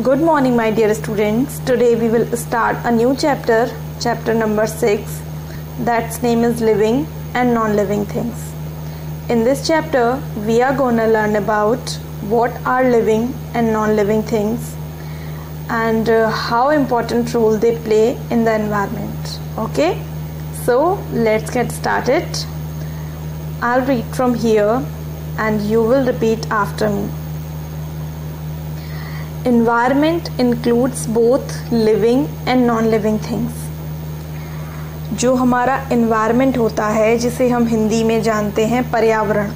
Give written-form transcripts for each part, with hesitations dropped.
Good morning, my dear students. Today we will start a new chapter, chapter number 6. That's name is living and non-living things. In this chapter, we are going to learn about what are living and non-living things and how important role they play in the environment. Okay, so let's get started. I'll read from here and you will repeat after me. Environment includes both living and non-living things. जो हमारा environment होता है, जिसे हम हिंदी में जानते हैं पर्यावरण,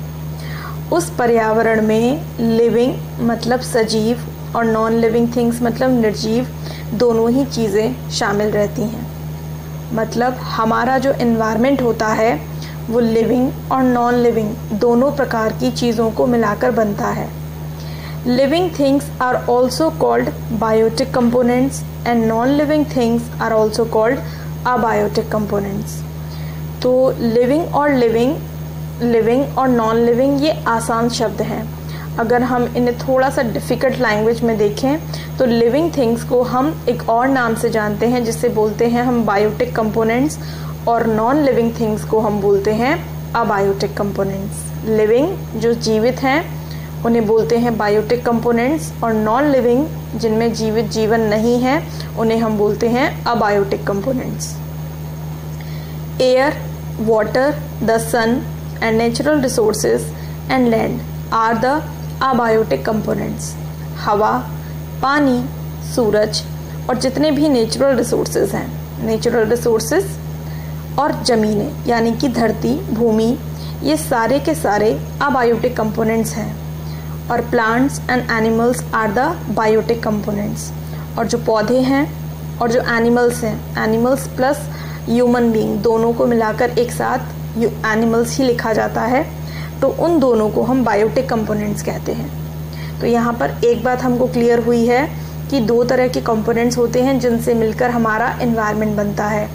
उस पर्यावरण में living मतलब सजीव और non-living things मतलब निर्जीव दोनों ही चीज़ें शामिल रहती हैं. मतलब हमारा जो environment होता है वो living और non-living दोनों प्रकार की चीज़ों को मिलाकर बनता है. Living things are also called biotic components and non-living things are also called abiotic components. तो living और non-living ये आसान शब्द हैं. अगर हम इन्हें थोड़ा सा डिफ़िकल्ट लैंग्वेज में देखें तो living things को हम एक और नाम से जानते हैं जिसे बोलते हैं हम biotic components और non-living things को हम बोलते हैं abiotic components. Living जो जीवित हैं उन्हें बोलते हैं बायोटिक कंपोनेंट्स और नॉन लिविंग जिनमें जीवित जीवन नहीं है उन्हें हम बोलते हैं abiotic components. Air, water, the sun and natural resources and land are the abiotic components. हवा, पानी, सूरज और जितने भी नेचुरल रिसोर्सेज हैं, नेचुरल रिसोर्सेज और ज़मीनें यानी कि धरती, भूमि, ये सारे के सारे अबायोटिक कंपोनेंट्स हैं. और plants and animals are the biotic components. और जो पौधे हैं और जो एनिमल्स हैं, एनिमल्स प्लस ह्यूमन बीइंग दोनों को मिलाकर एक साथ एनिमल्स ही लिखा जाता है, तो उन दोनों को हम बायोटिक कंपोनेंट्स कहते हैं. तो यहाँ पर एक बात हमको क्लियर हुई है कि दो तरह के कंपोनेंट्स होते हैं जिनसे मिलकर हमारा एनवायरनमेंट बनता है.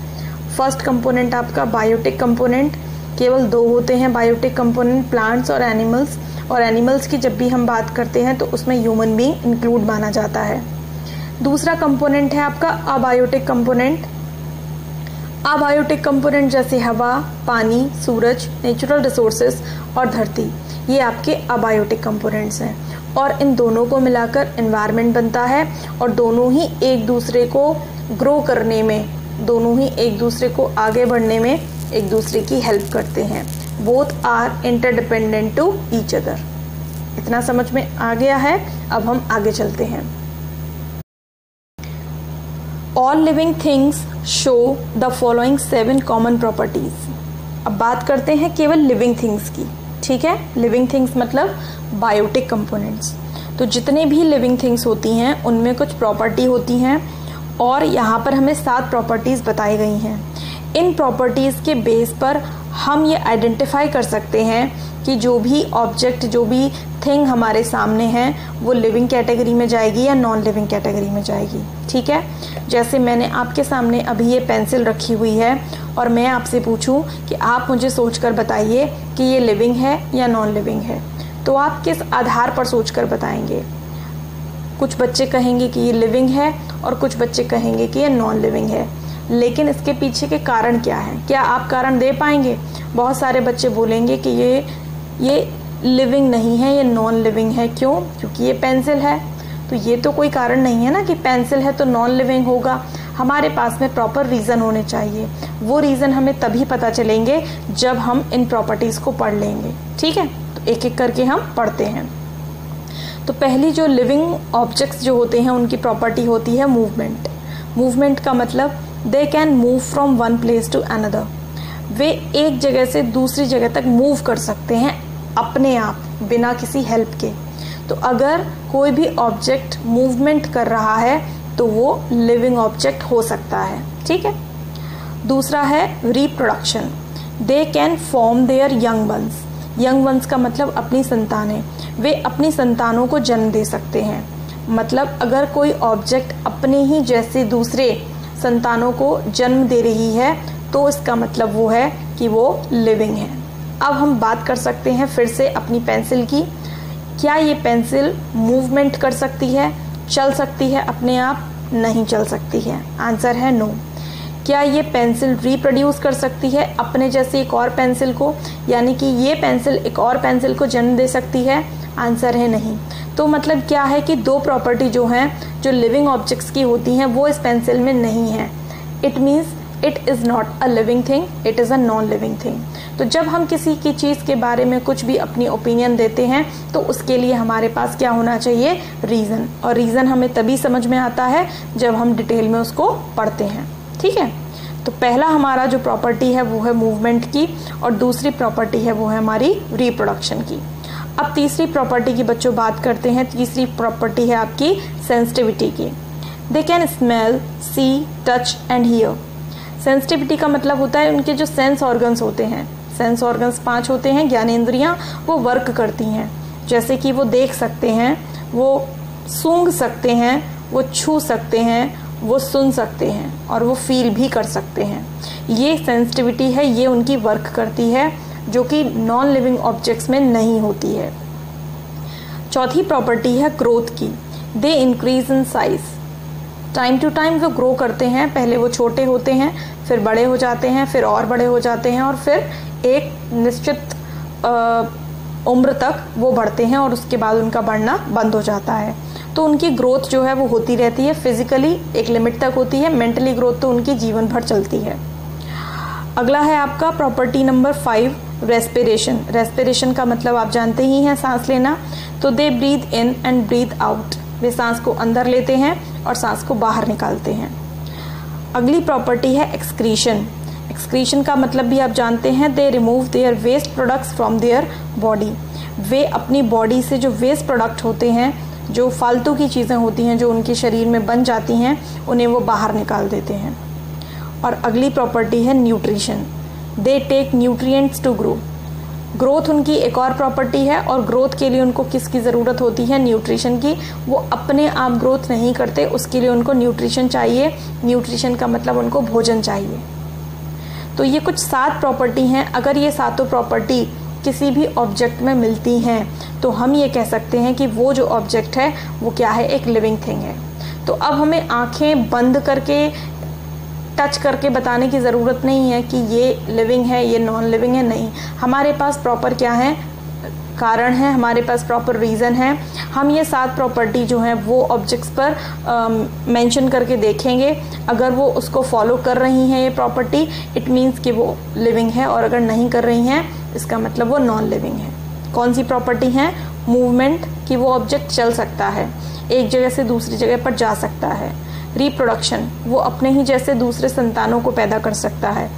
फर्स्ट कंपोनेंट आपका बायोटिक कंपोनेंट, केवल दो होते हैं बायोटिक कंपोनेंट, प्लांट्स और एनिमल्स. और एनिमल्स की जब भी हम बात करते हैं तो उसमें ह्यूमन बीइंग इंक्लूड माना जाता है. दूसरा कंपोनेंट है आपका अबायोटिक कंपोनेंट. अबायोटिक कंपोनेंट जैसे हवा, पानी, सूरज, नेचुरल रिसोर्सेज और धरती, ये आपके अबायोटिक कंपोनेंट्स हैं. और इन दोनों को मिलाकर एनवायरनमेंट बनता है और दोनों ही एक दूसरे को ग्रो करने में, दोनों ही एक दूसरे को आगे बढ़ने में एक दूसरे की हेल्प करते हैं. Both are interdependent to each other. इतना समझ में आ गया है. अब हम आगे चलते हैं. All living things show the following 7 common properties. अब बात करते हैं केवल लिविंग थिंग्स की. ठीक है, लिविंग थिंग्स मतलब बायोटिक कंपोनेंट्स. तो जितने भी लिविंग थिंग्स होती हैं उनमें कुछ प्रॉपर्टी होती हैं और यहाँ पर हमें 7 प्रॉपर्टीज बताई गई हैं. इन प्रॉपर्टीज़ के बेस पर हम ये आइडेंटिफाई कर सकते हैं कि जो भी ऑब्जेक्ट, जो भी थिंग हमारे सामने हैं वो लिविंग कैटेगरी में जाएगी या नॉन लिविंग कैटेगरी में जाएगी. ठीक है, जैसे मैंने आपके सामने अभी ये पेंसिल रखी हुई है और मैं आपसे पूछूं कि आप मुझे सोचकर बताइए कि ये लिविंग है या नॉन लिविंग है, तो आप किस आधार पर सोचकर बताएंगे? कुछ बच्चे कहेंगे कि ये लिविंग है और कुछ बच्चे कहेंगे कि ये नॉन लिविंग है. लेकिन इसके पीछे के कारण क्या है? क्या आप कारण दे पाएंगे? बहुत सारे बच्चे बोलेंगे कि ये लिविंग नहीं है, ये नॉन लिविंग है. क्यों? क्योंकि ये पेंसिल है. तो ये तो कोई कारण नहीं है ना कि पेंसिल है तो नॉन लिविंग होगा. हमारे पास में प्रॉपर रीज़न होने चाहिए. वो रीज़न हमें तभी पता चलेंगे जब हम इन प्रॉपर्टीज़ को पढ़ लेंगे. ठीक है, तो एक एक करके हम पढ़ते हैं. तो पहली जो लिविंग ऑब्जेक्ट्स जो होते हैं उनकी प्रॉपर्टी होती है मूवमेंट. मूवमेंट का मतलब they can move from one place to another. वे एक जगह से दूसरी जगह तक मूव कर सकते हैं अपने आप, बिना किसी हेल्प के. तो अगर कोई भी ऑब्जेक्ट मूवमेंट कर रहा है तो वो लिविंग ऑब्जेक्ट हो सकता है. ठीक है. दूसरा है reproduction. They can form there young ones. Young ones का मतलब अपनी संतानें. वे अपनी संतानों को जन्म दे सकते हैं. मतलब अगर कोई ऑब्जेक्ट अपने ही जैसे दूसरे संतानों को जन्म दे रही है तो इसका मतलब वो है कि वो लिविंग है. अब हम बात कर सकते हैं फिर से अपनी पेंसिल की. क्या ये पेंसिल मूवमेंट कर सकती है? चल सकती है अपने आप? नहीं चल सकती है। आंसर है नो। क्या ये पेंसिल रिप्रोड्यूस कर सकती है अपने जैसी एक और पेंसिल को, यानी कि ये पेंसिल एक और पेंसिल को जन्म दे सकती है? आंसर है नहीं। तो मतलब क्या है कि दो प्रॉपर्टी जो हैं, जो लिविंग ऑब्जेक्ट्स की होती हैं, वो इस पेंसिल में नहीं है। It means it is not a living thing, it is a non living thing. तो जब हम किसी की चीज़ के बारे में कुछ भी अपनी ओपिनियन देते हैं तो उसके लिए हमारे पास क्या होना चाहिए? रीज़न। और रीज़न हमें तभी समझ में आता है जब हम डिटेल में उसको पढ़ते हैं। ठीक है, तो पहला हमारा जो प्रॉपर्टी है वो है मूवमेंट की, और दूसरी प्रॉपर्टी है वो है हमारी रिप्रोडक्शन की। अब तीसरी प्रॉपर्टी की बच्चों बात करते हैं। तीसरी प्रॉपर्टी है आपकी सेंसिटिविटी की। They can smell, see, touch and hear. Sensitivity का मतलब होता है उनके जो सेंस ऑर्गन्स होते हैं, सेंस ऑर्गन्स 5 होते हैं, ज्ञानेंद्रियां, वो वर्क करती हैं। जैसे कि वो देख सकते हैं, वो सूंघ सकते हैं, वो छू सकते हैं, वो सुन सकते हैं, और वो फील भी कर सकते हैं। ये सेंसिटिविटी है, ये उनकी वर्क करती है, जो कि नॉन लिविंग ऑब्जेक्ट्स में नहीं होती है। चौथी प्रॉपर्टी है ग्रोथ की। They increase in size. Time to time वो ग्रो करते हैं। पहले वो छोटे होते हैं, फिर बड़े हो जाते हैं, फिर और बड़े हो जाते हैं, और फिर एक निश्चित उम्र तक वो बढ़ते हैं और उसके बाद उनका बढ़ना बंद हो जाता है। तो उनकी ग्रोथ जो है वो होती रहती है। फिजिकली एक लिमिट तक होती है, मेंटली ग्रोथ तो उनकी जीवन भर चलती है। अगला है आपका प्रॉपर्टी नंबर 5, रेस्पिरेशन। रेस्पिरेशन का मतलब आप जानते ही हैं, सांस लेना। तो they breathe in and breathe out. वे सांस को अंदर लेते हैं और सांस को बाहर निकालते हैं। अगली प्रॉपर्टी है एक्सक्रीशन। एक्सक्रीशन का मतलब भी आप जानते हैं, they remove their waste products from their body. वे अपनी बॉडी से जो वेस्ट प्रोडक्ट होते हैं, जो फालतू की चीज़ें होती हैं जो उनके शरीर में बन जाती हैं, उन्हें वो बाहर निकाल देते हैं। और अगली प्रॉपर्टी है nutrition. They take nutrients to grow. Growth उनकी एक और प्रॉपर्टी है, और ग्रोथ के लिए उनको किसकी ज़रूरत होती है? न्यूट्रिशन की। वो अपने आप ग्रोथ नहीं करते, उसके लिए उनको न्यूट्रिशन चाहिए। न्यूट्रिशन का मतलब उनको भोजन चाहिए। तो ये कुछ 7 प्रॉपर्टी हैं। अगर ये सातों प्रॉपर्टी किसी भी ऑब्जेक्ट में मिलती हैं तो हम ये कह सकते हैं कि वो जो ऑब्जेक्ट है वो क्या है? एक लिविंग थिंग है। तो अब हमें आंखें बंद करके, टच करके बताने की ज़रूरत नहीं है कि ये लिविंग है, ये नॉन लिविंग है। नहीं, हमारे पास प्रॉपर क्या है? कारण है, हमारे पास प्रॉपर रीज़न है। हम ये 7 प्रॉपर्टी जो हैं वो ऑब्जेक्ट्स पर मेंशन करके देखेंगे। अगर वो उसको फॉलो कर रही हैं ये प्रॉपर्टी, इट मीन्स कि वो लिविंग है, और अगर नहीं कर रही हैं इसका मतलब वो नॉन लिविंग है। कौन सी प्रॉपर्टी है? मूवमेंट, कि वो ऑब्जेक्ट चल सकता है, एक जगह से दूसरी जगह पर जा सकता है। रिप्रोडक्शन, वो अपने ही जैसे दूसरे संतानों को पैदा कर सकता है।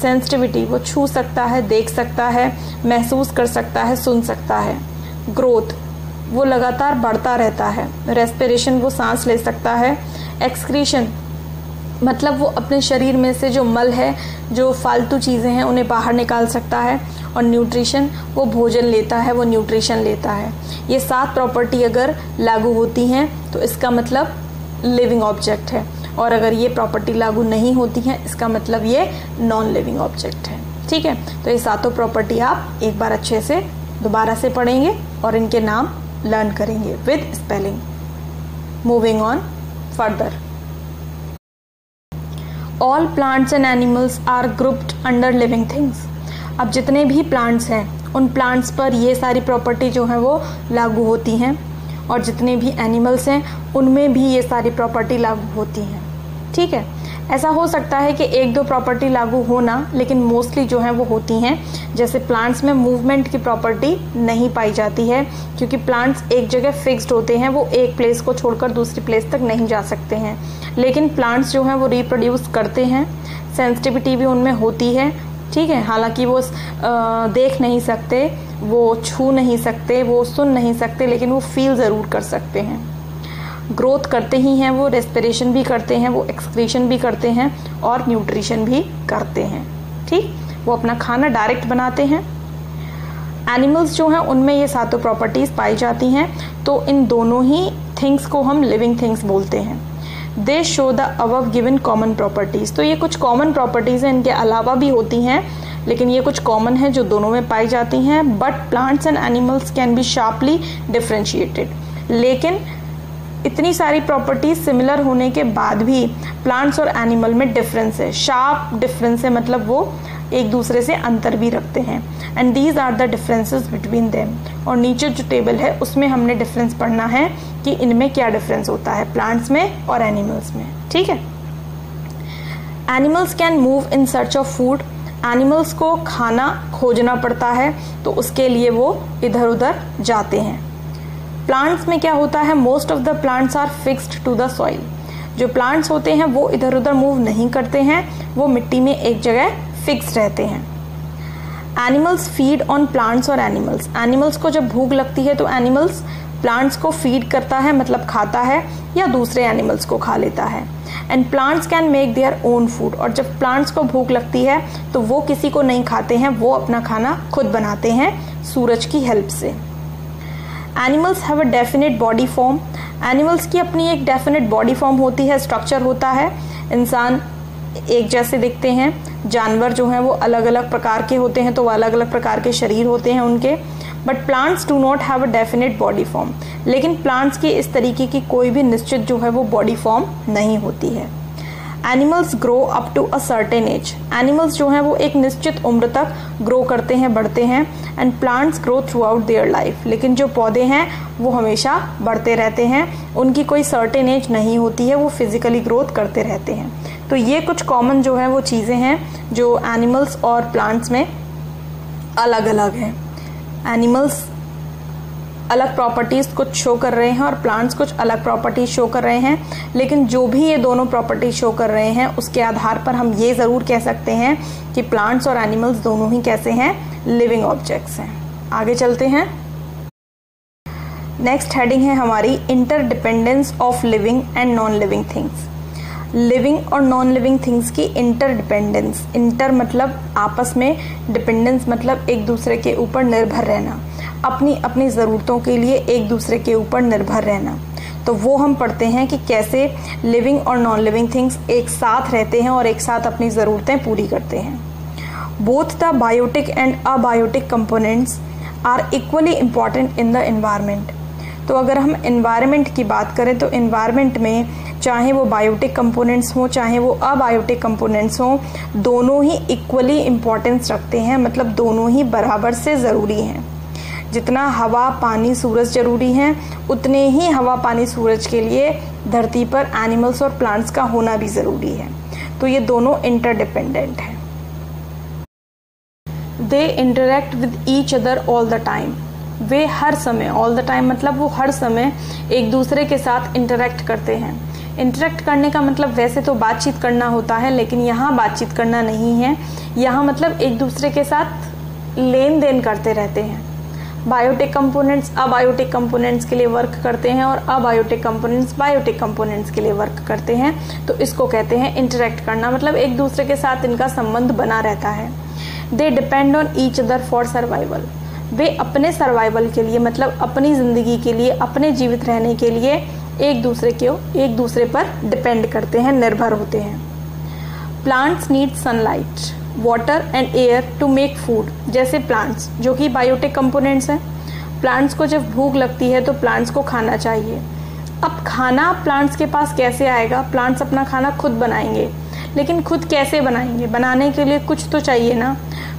सेंसिटिविटी, वो छू सकता है, देख सकता है, महसूस कर सकता है, सुन सकता है। ग्रोथ, वो लगातार बढ़ता रहता है। रेस्पिरेशन, वो सांस ले सकता है। एक्सक्रीशन, मतलब वो अपने शरीर में से जो मल है, जो फालतू चीज़ें हैं, उन्हें बाहर निकाल सकता है। और न्यूट्रिशन, वो भोजन लेता है, वो न्यूट्रिशन लेता है। ये 7 प्रॉपर्टी अगर लागू होती हैं तो इसका मतलब लिविंग ऑब्जेक्ट है, और अगर ये प्रॉपर्टी लागू नहीं होती हैं इसका मतलब ये नॉन लिविंग ऑब्जेक्ट है। ठीक है, तो ये 7 प्रॉपर्टी आप एक बार अच्छे से दोबारा से पढ़ेंगे और इनके नाम लर्न करेंगे with spelling. Moving on further, all plants and animals are grouped under living things. अब जितने भी प्लांट्स हैं उन प्लांट्स पर ये सारी प्रॉपर्टी जो हैं वो लागू होती हैं, और जितने भी एनिमल्स हैं उनमें भी ये सारी प्रॉपर्टी लागू होती हैं। ठीक है, ऐसा हो सकता है कि 1-2 प्रॉपर्टी लागू होना, लेकिन मोस्टली जो है वो होती हैं। जैसे प्लांट्स में मूवमेंट की प्रॉपर्टी नहीं पाई जाती है, क्योंकि प्लांट्स एक जगह फिक्स्ड होते हैं, वो एक प्लेस को छोड़कर दूसरी प्लेस तक नहीं जा सकते हैं। लेकिन प्लांट्स जो हैं वो रिप्रोड्यूस करते हैं, सेंसिटिविटी भी उनमें होती है। ठीक है, हालांकि वो देख नहीं सकते, वो छू नहीं सकते, वो सुन नहीं सकते, लेकिन वो फील ज़रूर कर सकते हैं। ग्रोथ करते ही हैं वो, रेस्पिरेशन भी करते हैं, वो एक्सक्रीशन भी करते हैं, और न्यूट्रिशन भी करते हैं। ठीक, वो अपना खाना डायरेक्ट बनाते हैं। एनिमल्स जो हैं उनमें ये 7 प्रॉपर्टीज़ पाई जाती हैं, तो इन दोनों ही थिंग्स को हम लिविंग थिंग्स बोलते हैं। दे show the above given common properties. तो ये कुछ कॉमन प्रॉपर्टीज़ हैं, इनके अलावा भी होती हैं, लेकिन ये कुछ कॉमन है जो दोनों में पाई जाती हैं। But plants and animals can be sharply differentiated. लेकिन इतनी सारी प्रॉपर्टीज सिमिलर होने के बाद भी प्लांट्स और एनिमल में डिफरेंस है, शार्प डिफरेंस है, मतलब वो एक दूसरे से अंतर भी रखते हैं। And these are the differences between them. और नीचे जो टेबल है उसमें हमने डिफरेंस पढ़ना है कि इनमें क्या डिफरेंस होता है प्लांट्स में और एनिमल्स में। ठीक है। Animals can move in search of food. Animals को खाना खोजना पड़ता है तो उसके लिए वो इधर उधर जाते हैं। प्लांट्स में क्या होता है, most of the plants are fixed to the soil. जो प्लांट्स होते हैं वो इधर उधर मूव नहीं करते हैं, वो मिट्टी में एक जगह फिक्स रहते हैं। एनिमल्स फीड ऑन प्लांट्स और एनिमल्स। एनिमल्स को जब भूख लगती है तो एनिमल्स प्लांट्स को फीड करता है, मतलब खाता है या दूसरे एनिमल्स को खा लेता है। And plants can make their own food. और जब प्लांट्स को भूख लगती है तो वो किसी को नहीं खाते हैं, वो अपना खाना खुद बनाते हैं सूरज की हेल्प से। Animals have a definite body form. Animals की अपनी एक डेफिनेट बॉडी फॉर्म होती है, स्ट्रक्चर होता है। इंसान एक जैसे दिखते हैं, जानवर जो हैं वो अलग अलग प्रकार के होते हैं तो वो अलग अलग प्रकार के शरीर होते हैं उनके। But plants do not have a definite body form. लेकिन प्लांट्स की इस तरीके की कोई भी निश्चित जो है वो बॉडी फॉर्म नहीं होती है। Animals grow up to a certain age. Animals जो हैं वो एक निश्चित उम्र तक ग्रो करते हैं, बढ़ते हैं। And plants grow through out their life. लेकिन जो पौधे हैं वो हमेशा बढ़ते रहते हैं, उनकी कोई सर्टेन एज नहीं होती है, वो फिजिकली ग्रोथ करते रहते हैं। तो ये कुछ कॉमन जो है वो चीज़ें हैं जो एनिमल्स और प्लांट्स में अलग अलग हैं। एनिमल्स अलग प्रॉपर्टीज कुछ शो कर रहे हैं और प्लांट्स कुछ अलग प्रॉपर्टीज शो कर रहे हैं, लेकिन जो भी ये दोनों प्रॉपर्टीज शो कर रहे हैं उसके आधार पर हम ये ज़रूर कह सकते हैं कि प्लांट्स और एनिमल्स दोनों ही कैसे हैं, लिविंग ऑब्जेक्ट्स हैं। आगे चलते हैं। नेक्स्ट हेडिंग है हमारी interdependence of living and non living things. Living और नॉन लिविंग थिंग्स की इंटरडिपेंडेंस। इंटर मतलब आपस में, डिपेंडेंस मतलब एक दूसरे के ऊपर निर्भर रहना, अपनी अपनी ज़रूरतों के लिए एक दूसरे के ऊपर निर्भर रहना। तो वो हम पढ़ते हैं कि कैसे लिविंग और नॉन लिविंग थिंग्स एक साथ रहते हैं और एक साथ अपनी ज़रूरतें पूरी करते हैं। Both the biotic and abiotic components are equally important in the environment. तो अगर हम एनवायरनमेंट की बात करें तो एनवायरनमेंट में चाहे वो बायोटिक कंपोनेंट्स हों चाहे वो अबायोटिक कंपोनेंट्स हों, दोनों ही इक्वली इम्पॉर्टेंस रखते हैं, मतलब दोनों ही बराबर से ज़रूरी हैं। जितना हवा पानी सूरज ज़रूरी हैं, उतने ही हवा पानी सूरज के लिए धरती पर एनिमल्स और प्लांट्स का होना भी ज़रूरी है। तो ये दोनों इंटरडिपेंडेंट हैं। They interact with each other all the time. वे हर समय, ऑल द टाइम मतलब वो हर समय एक दूसरे के साथ इंटरेक्ट करते हैं। इंटरेक्ट करने का मतलब वैसे तो बातचीत करना होता है, लेकिन यहाँ बातचीत करना नहीं है, यहाँ मतलब एक दूसरे के साथ लेन देन करते रहते हैं। बायोटिक कंपोनेंट्स अबायोटिक कंपोनेंट्स के लिए वर्क करते हैं और अबायोटिक कंपोनेंट्स बायोटिक कंपोनेंट्स के लिए वर्क करते हैं। तो इसको कहते हैं इंटरेक्ट करना, मतलब एक दूसरे के साथ इनका संबंध बना रहता है। They depend on each other for survival. वे अपने सर्वाइवल के लिए, मतलब अपनी ज़िंदगी के लिए, अपने जीवित रहने के लिए एक दूसरे पर डिपेंड करते हैं, निर्भर होते हैं। Plants need sunlight, water and air to make food. जैसे प्लांट्स जो कि बायोटिक कंपोनेंट्स हैं, प्लांट्स को जब भूख लगती है तो प्लांट्स को खाना चाहिए। अब खाना प्लांट्स के पास कैसे आएगा? प्लांट्स अपना खाना खुद बनाएंगे, लेकिन खुद कैसे बनाएंगे? बनाने के लिए कुछ तो चाहिए ना।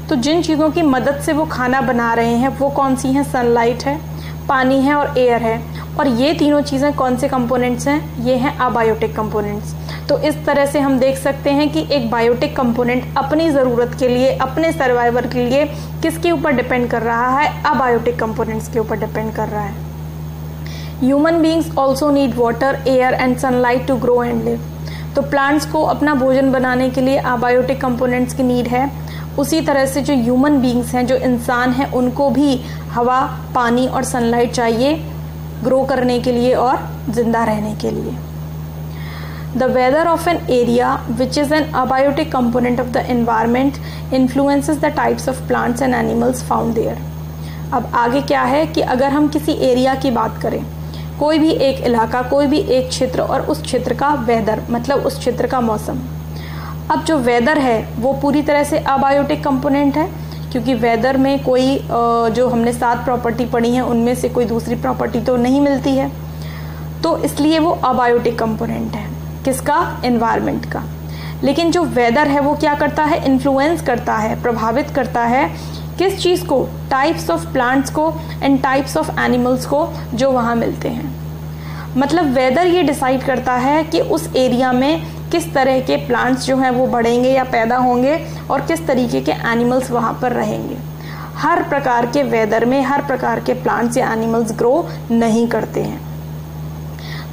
तो जिन चीज़ों की मदद से वो खाना बना रहे हैं वो कौन सी हैं? सनलाइट है, पानी है और एयर है। और ये तीनों चीज़ें कौन से कंपोनेंट्स हैं? ये हैं अबायोटिक कंपोनेंट्स। तो इस तरह से हम देख सकते हैं कि एक बायोटिक कंपोनेंट अपनी ज़रूरत के लिए, अपने सर्वाइवल के लिए किसके ऊपर डिपेंड कर रहा है? अबायोटिक कंपोनेंट्स के ऊपर डिपेंड कर रहा है। Human beings also need water, air and sunlight to grow and live. तो प्लांट्स को अपना भोजन बनाने के लिए अबायोटिक कंपोनेंट्स की नीड है। उसी तरह से जो ह्यूमन बींग्स हैं, जो इंसान हैं, उनको भी हवा पानी और सनलाइट चाहिए ग्रो करने के लिए और जिंदा रहने के लिए। The weather of an area, which is an abiotic component of the environment, influences the types of plants and animals found there. अब आगे क्या है कि अगर हम किसी एरिया की बात करें, कोई भी एक इलाका, कोई भी एक क्षेत्र और उस क्षेत्र का वेदर मतलब उस क्षेत्र का मौसम। अब जो वेदर है वो पूरी तरह से अबायोटिक कंपोनेंट है, क्योंकि वेदर में कोई जो हमने 7 प्रॉपर्टी पढ़ी हैं उनमें से कोई दूसरी प्रॉपर्टी तो नहीं मिलती है। तो इसलिए वो अबायोटिक कंपोनेंट है। किसका? एनवायरनमेंट का। लेकिन जो वेदर है वो क्या करता है? इन्फ्लुएंस करता है, प्रभावित करता है किस चीज़ को? टाइप्स ऑफ प्लांट्स को एंड टाइप्स ऑफ एनिमल्स को जो वहाँ मिलते हैं। मतलब वेदर ये डिसाइड करता है कि उस एरिया में किस तरह के प्लांट्स जो हैं वो बढ़ेंगे या पैदा होंगे और किस तरीके के एनिमल्स वहाँ पर रहेंगे। हर प्रकार के वेदर में हर प्रकार के प्लांट्स या एनिमल्स ग्रो नहीं करते हैं।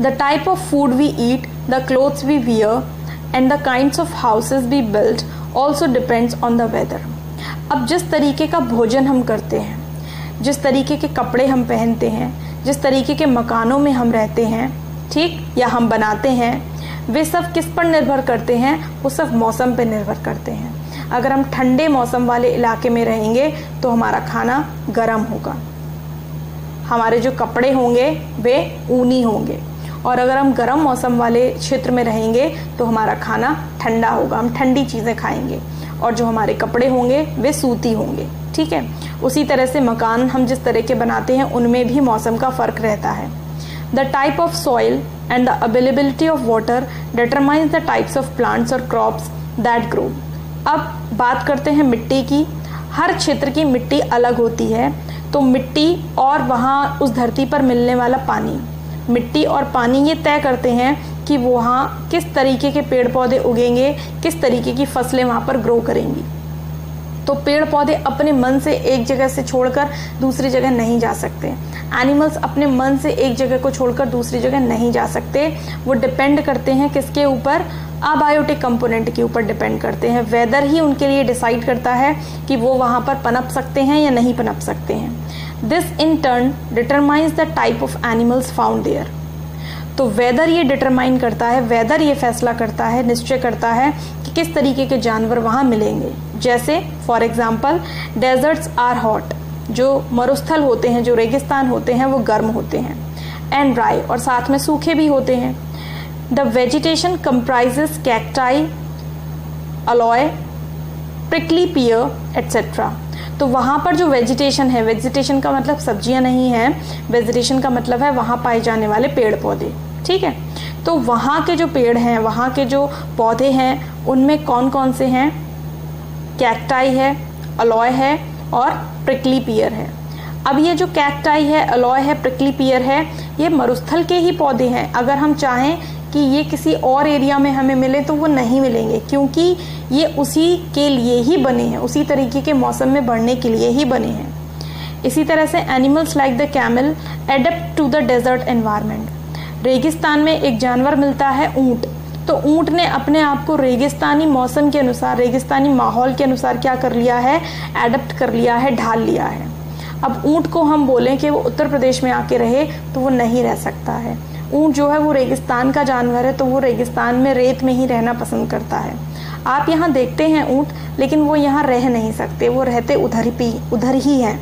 The type of food we eat, the clothes we wear and the kinds of houses we build also depends on the weather. अब जिस तरीके का भोजन हम करते हैं, जिस तरीके के कपड़े हम पहनते हैं, जिस तरीके के मकानों में हम रहते हैं, ठीक, या हम बनाते हैं, वे सब किस पर निर्भर करते हैं? वो सब मौसम पर निर्भर करते हैं। अगर हम ठंडे मौसम वाले इलाके में रहेंगे तो हमारा खाना गर्म होगा, हमारे जो कपड़े होंगे वे ऊनी होंगे, और अगर हम गर्म मौसम वाले क्षेत्र में रहेंगे तो हमारा खाना ठंडा होगा, हम ठंडी चीज़ें खाएंगे, और जो हमारे कपड़े होंगे वे सूती होंगे। ठीक है, उसी तरह से मकान हम जिस तरह के बनाते हैं उनमें भी मौसम का फ़र्क रहता है। The type of soil and the availability of water determines the types of plants और क्रॉप्स दैट ग्रो। अब बात करते हैं मिट्टी की। हर क्षेत्र की मिट्टी अलग होती है, तो मिट्टी और वहाँ उस धरती पर मिलने वाला पानी, मिट्टी और पानी ये तय करते हैं कि वहाँ किस तरीके के पेड़ पौधे उगेंगे, किस तरीके की फसलें वहाँ पर ग्रो करेंगी। तो पेड़ पौधे अपने मन से एक जगह से छोड़कर दूसरी जगह नहीं जा सकते, एनिमल्स अपने मन से एक जगह को छोड़कर दूसरी जगह नहीं जा सकते। वो डिपेंड करते हैं किसके ऊपर? अबायोटिक कंपोनेंट के ऊपर डिपेंड करते हैं। वेदर ही उनके लिए डिसाइड करता है कि वो वहाँ पर पनप सकते हैं या नहीं पनप सकते हैं। This in turn determines the type of animals found there. तो वेदर ये डिटरमाइन करता है, वेदर ये फैसला करता है, निश्चय करता है कि किस तरीके के जानवर वहाँ मिलेंगे। जैसे for example deserts are hot, जो मरुस्थल होते हैं, जो रेगिस्तान होते हैं वो गर्म होते हैं, एंड ड्राई, और साथ में सूखे भी होते हैं। The vegetation comprises cacti, alloy, prickly peer etcetera. तो वहाँ पर जो वेजिटेशन है, वेजिटेशन का मतलब सब्जियाँ नहीं है, वेजिटेशन का मतलब है वहाँ पाए जाने वाले पेड़ पौधे। ठीक है, तो वहाँ के जो पेड़ हैं, वहाँ के जो पौधे हैं, उनमें कौन कौन से हैं? कैक्टाई है, अलोए है और प्रिकली पियर है। अब ये जो कैक्टाई है, अलोए है, प्रिकली पियर है, ये मरुस्थल के ही पौधे हैं। अगर हम चाहें कि ये किसी और एरिया में हमें मिले तो वो नहीं मिलेंगे, क्योंकि ये उसी के लिए ही बने हैं, उसी तरीके के मौसम में बढ़ने के लिए ही बने हैं। इसी तरह से animals like the camel adapt to the desert environment. रेगिस्तान में एक जानवर मिलता है ऊँट, तो ऊँट ने अपने आप को रेगिस्तानी मौसम के अनुसार, रेगिस्तानी माहौल के अनुसार क्या कर लिया है? एडप्ट कर लिया है, ढाल लिया है। अब ऊँट को हम बोलें कि वो उत्तर प्रदेश में आके रहे तो वो नहीं रह सकता है। ऊँट जो है वो रेगिस्तान का जानवर है, तो वो रेगिस्तान में रेत में ही रहना पसंद करता है। आप यहाँ देखते हैं ऊँट, लेकिन वो यहाँ रह नहीं सकते, वो रहते उधर ही हैं।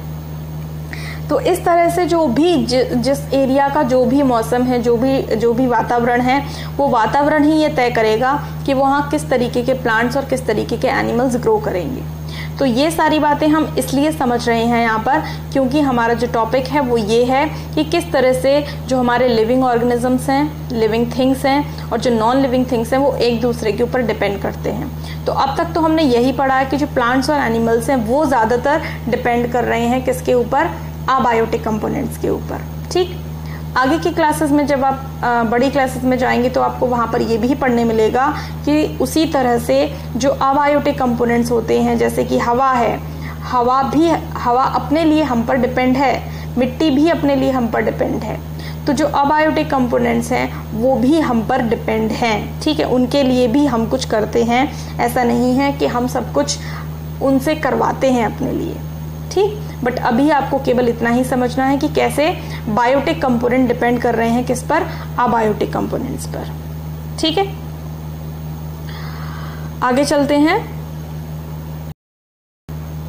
तो इस तरह से जो भी जिस एरिया का जो भी मौसम है, जो भी वातावरण है, वो वातावरण ही ये तय करेगा कि वहाँ किस तरीके के प्लांट्स और किस तरीके के एनिमल्स ग्रो करेंगे। तो ये सारी बातें हम इसलिए समझ रहे हैं यहाँ पर, क्योंकि हमारा जो टॉपिक है वो ये है कि किस तरह से जो हमारे लिविंग ऑर्गेनिजम्स हैं, लिविंग थिंग्स हैं, और जो नॉन लिविंग थिंग्स हैं वो एक दूसरे के ऊपर डिपेंड करते हैं। तो अब तक तो हमने यही पढ़ा है कि जो प्लांट्स और एनिमल्स हैं वो ज़्यादातर डिपेंड कर रहे हैं किसके ऊपर? अबायोटिक कंपोनेंट्स के ऊपर। ठीक, आगे की क्लासेस में जब आप बड़ी क्लासेस में जाएंगे तो आपको वहाँ पर ये भी पढ़ने मिलेगा कि उसी तरह से जो अबायोटिक कंपोनेंट्स होते हैं, जैसे कि हवा है, हवा अपने लिए हम पर डिपेंड है, मिट्टी भी अपने लिए हम पर डिपेंड है। तो जो अबायोटिक कंपोनेंट्स हैं वो भी हम पर डिपेंड हैं। ठीक है, उनके लिए भी हम कुछ करते हैं, ऐसा नहीं है कि हम सब कुछ उनसे करवाते हैं अपने लिए। ठीक, बट अभी आपको केवल इतना ही समझना है कि कैसे बायोटिक कंपोनेंट डिपेंड कर रहे हैं किस पर? अबायोटिक कंपोनेंट्स पर। ठीक है, आगे चलते हैं।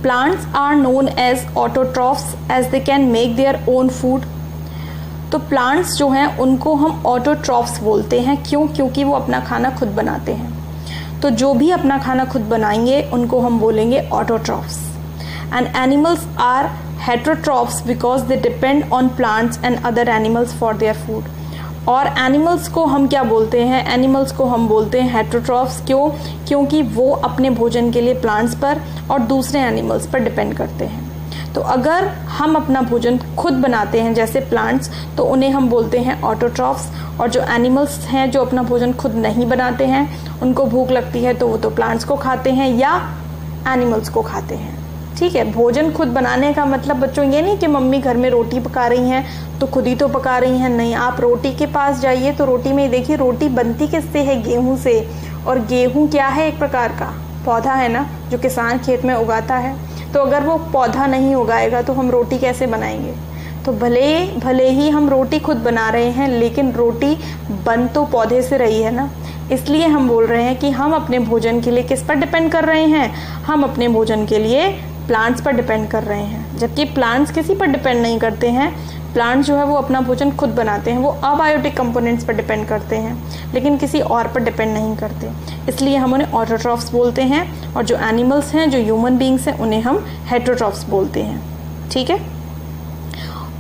Plants are known as autotrophs as they can make their own food. तो प्लांट्स जो हैं उनको हम ऑटोट्रॉफ्स बोलते हैं। क्यों? क्योंकि वो अपना खाना खुद बनाते हैं। तो जो भी अपना खाना खुद बनाएंगे उनको हम बोलेंगे autotrophs. And animals are heterotrophs because they depend on plants and other animals for their food. और एनिमल्स को हम क्या बोलते हैं, एनिमल्स को हम बोलते हैं हेटेरोट्रॉफ्स। क्यों? क्योंकि वो अपने भोजन के लिए प्लांट्स पर और दूसरे एनिमल्स पर डिपेंड करते हैं। तो अगर हम अपना भोजन खुद बनाते हैं जैसे प्लांट्स, तो उन्हें हम बोलते हैं ऑटोट्रॉफ्स। और जो एनिमल्स हैं जो अपना भोजन खुद नहीं बनाते हैं, उनको भूख लगती है तो वो तो प्लांट्स को खाते हैं या एनिमल्स को खाते हैं। ठीक है, भोजन खुद बनाने का मतलब बच्चों ये नहीं कि मम्मी घर में रोटी पका रही हैं तो खुद ही तो पका रही हैं, नहीं। आप रोटी के पास जाइए तो रोटी में देखिए रोटी बनती किससे है, गेहूं से। और गेहूं क्या है, एक प्रकार का पौधा है ना, जो किसान खेत में उगाता है। तो अगर वो पौधा नहीं उगाएगा तो हम रोटी कैसे बनाएंगे? तो भले ही हम रोटी खुद बना रहे हैं, लेकिन रोटी बन तो पौधे से रही है ना। इसलिए हम बोल रहे हैं कि हम अपने भोजन के लिए किस पर डिपेंड कर रहे हैं, हम अपने भोजन के लिए प्लांट्स पर डिपेंड कर रहे हैं। जबकि प्लांट्स किसी पर डिपेंड नहीं करते हैं। प्लांट्स जो है वो अपना भोजन खुद बनाते हैं, वो अबायोटिक कंपोनेंट्स पर डिपेंड करते हैं, लेकिन किसी और पर डिपेंड नहीं करते। इसलिए हम उन्हें ऑटोट्रॉफ्स बोलते हैं, और जो एनिमल्स हैं, जो ह्यूमन बींग्स हैं, उन्हें हम हेटेरोट्रॉफ्स बोलते हैं। ठीक है।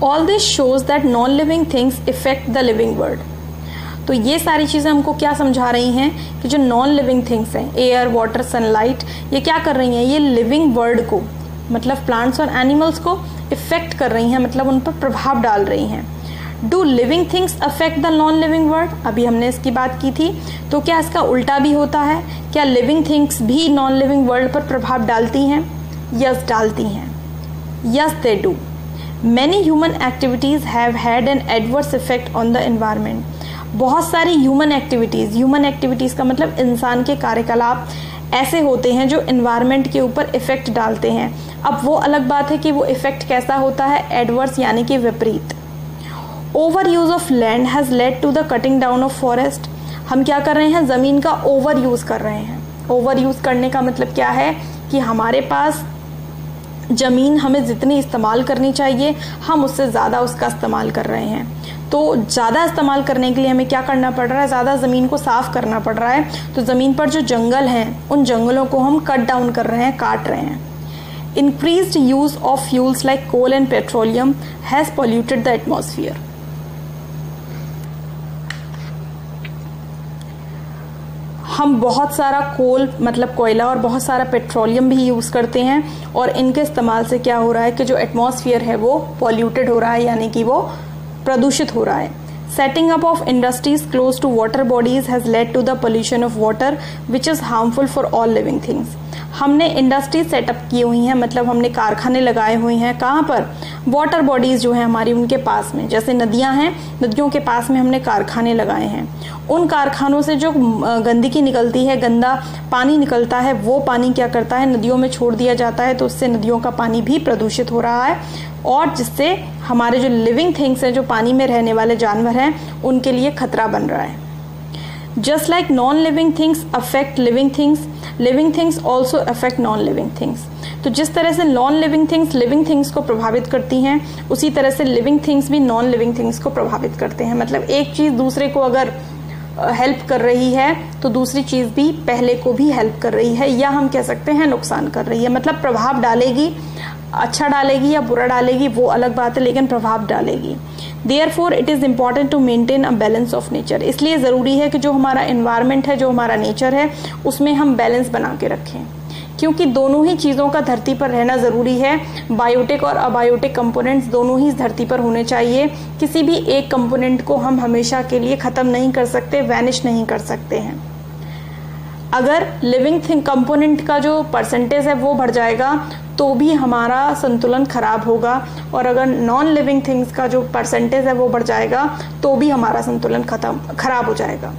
All this shows that non living things effect the living world. तो ये सारी चीज़ें हमको क्या समझा रही हैं कि जो नॉन लिविंग थिंग्स हैं, एयर, वाटर, सनलाइट, ये क्या कर रही हैं, ये लिविंग वर्ल्ड को, मतलब प्लांट्स और एनिमल्स को इफेक्ट कर रही हैं, मतलब उन पर प्रभाव डाल रही हैं। Do living things affect the non living world? अभी हमने इसकी बात की थी। तो क्या इसका उल्टा भी होता है? क्या लिविंग थिंग्स भी नॉन लिविंग वर्ल्ड पर प्रभाव डालती हैं? यस, डालती हैं। Yes, they do. Many human activities have had an adverse effect on the environment. बहुत सारी ह्यूमन एक्टिविटीज का मतलब इंसान के कार्यकलाप ऐसे होते हैं जो एनवायरनमेंट के ऊपर इफेक्ट डालते हैं। अब वो अलग बात है कि वो इफेक्ट कैसा होता है, एडवर्स यानी कि विपरीत। Over use of land has led to the cutting down of forest. हम क्या कर रहे हैं, जमीन का ओवर यूज कर रहे हैं। ओवर यूज करने का मतलब क्या है कि हमारे पास जमीन हमें जितनी इस्तेमाल करनी चाहिए, हम उससे ज़्यादा उसका इस्तेमाल कर रहे हैं। तो ज़्यादा इस्तेमाल करने के लिए हमें क्या करना पड़ रहा है, ज़्यादा ज़मीन को साफ़ करना पड़ रहा है। तो ज़मीन पर जो जंगल हैं, उन जंगलों को हम कट डाउन कर रहे हैं, काट रहे हैं। Increased use of fuels like coal and petroleum has polluted the atmosphere. हम बहुत सारा कोल मतलब कोयला और बहुत सारा पेट्रोलियम भी यूज़ करते हैं, और इनके इस्तेमाल से क्या हो रहा है कि जो एटमॉस्फेयर है वो पॉल्यूटेड हो रहा है, यानी कि वो प्रदूषित हो रहा है। Setting up of industries close to water bodies has led to the pollution of water which is harmful for all living things. हमने इंडस्ट्रीज सेटअप की हुई हैं, मतलब हमने कारखाने लगाए हुए हैं। कहाँ पर? वाटर बॉडीज़ जो है हमारी, उनके पास में। जैसे नदियाँ हैं, नदियों के पास में हमने कारखाने लगाए हैं। उन कारखानों से जो गंदगी निकलती है, गंदा पानी निकलता है, वो पानी क्या करता है, नदियों में छोड़ दिया जाता है। तो उससे नदियों का पानी भी प्रदूषित हो रहा है, और जिससे हमारे जो लिविंग थिंग्स हैं, जो पानी में रहने वाले जानवर हैं, उनके लिए खतरा बन रहा है। Just like non living things affect living things also affect non living things. तो जिस तरह से non living things living things को प्रभावित करती हैं, उसी तरह से लिविंग थिंग्स भी नॉन लिविंग थिंग्स को प्रभावित करते हैं। मतलब एक चीज़ दूसरे को अगर हेल्प कर रही है तो दूसरी चीज़ भी पहले को भी हेल्प कर रही है, या हम कह सकते हैं नुकसान कर रही है। मतलब प्रभाव डालेगी, अच्छा डालेगी या बुरा डालेगी वो अलग बात है, लेकिन प्रभाव डालेगी। Therefore, it is important to maintain a balance of nature। इसलिए ज़रूरी है कि जो हमारा एनवायरनमेंट है, जो हमारा नेचर है, उसमें हम बैलेंस बना के रखें, क्योंकि दोनों ही चीज़ों का धरती पर रहना ज़रूरी है। बायोटिक और अबायोटिक कंपोनेंट्स दोनों ही इस धरती पर होने चाहिए। किसी भी एक कंपोनेंट को हम हमेशा के लिए ख़त्म नहीं कर सकते, वैनिश नहीं कर सकते हैं। अगर लिविंग थिंग कंपोनेंट का जो परसेंटेज है वो बढ़ जाएगा तो भी हमारा संतुलन खराब होगा, और अगर नॉन लिविंग थिंग्स का जो परसेंटेज है वो बढ़ जाएगा तो भी हमारा संतुलन खराब हो जाएगा।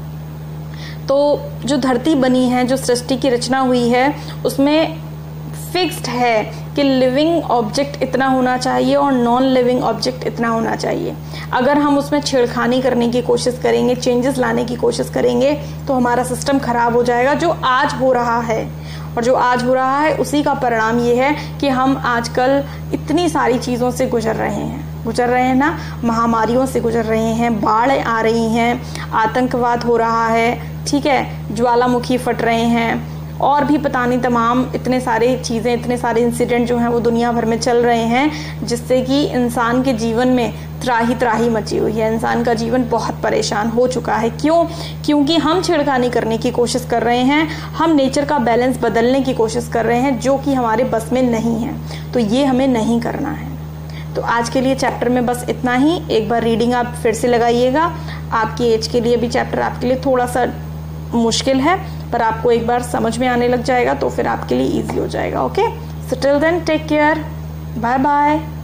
तो जो धरती बनी है, जो सृष्टि की रचना हुई है, उसमें फिक्स्ड है कि लिविंग ऑब्जेक्ट इतना होना चाहिए और नॉन लिविंग ऑब्जेक्ट इतना होना चाहिए। अगर हम उसमें छेड़खानी करने की कोशिश करेंगे, चेंजेस लाने की कोशिश करेंगे, तो हमारा सिस्टम खराब हो जाएगा। जो आज हो रहा है, और जो आज हो रहा है उसी का परिणाम ये है कि हम आजकल इतनी सारी चीज़ों से गुजर रहे हैं ना, महामारियों से गुजर रहे हैं, बाढ़ आ रही हैं, आतंकवाद हो रहा है, ठीक है, ज्वालामुखी फट रहे हैं, और भी पता नहीं तमाम इतने सारे चीज़ें, इतने सारे इंसिडेंट जो हैं वो दुनिया भर में चल रहे हैं, जिससे कि इंसान के जीवन में त्राही त्राही मची हुई है। इंसान का जीवन बहुत परेशान हो चुका है। क्यों? क्योंकि हम छेड़खानी करने की कोशिश कर रहे हैं, हम नेचर का बैलेंस बदलने की कोशिश कर रहे हैं, जो कि हमारे बस में नहीं है। तो ये हमें नहीं करना है। तो आज के लिए चैप्टर में बस इतना ही। एक बार रीडिंग आप फिर से लगाइएगा। आपकी एज के लिए भी चैप्टर आपके लिए थोड़ा सा मुश्किल है, पर आपको एक बार समझ में आने लग जाएगा तो फिर आपके लिए ईजी हो जाएगा। Okay, so till then take care, bye bye.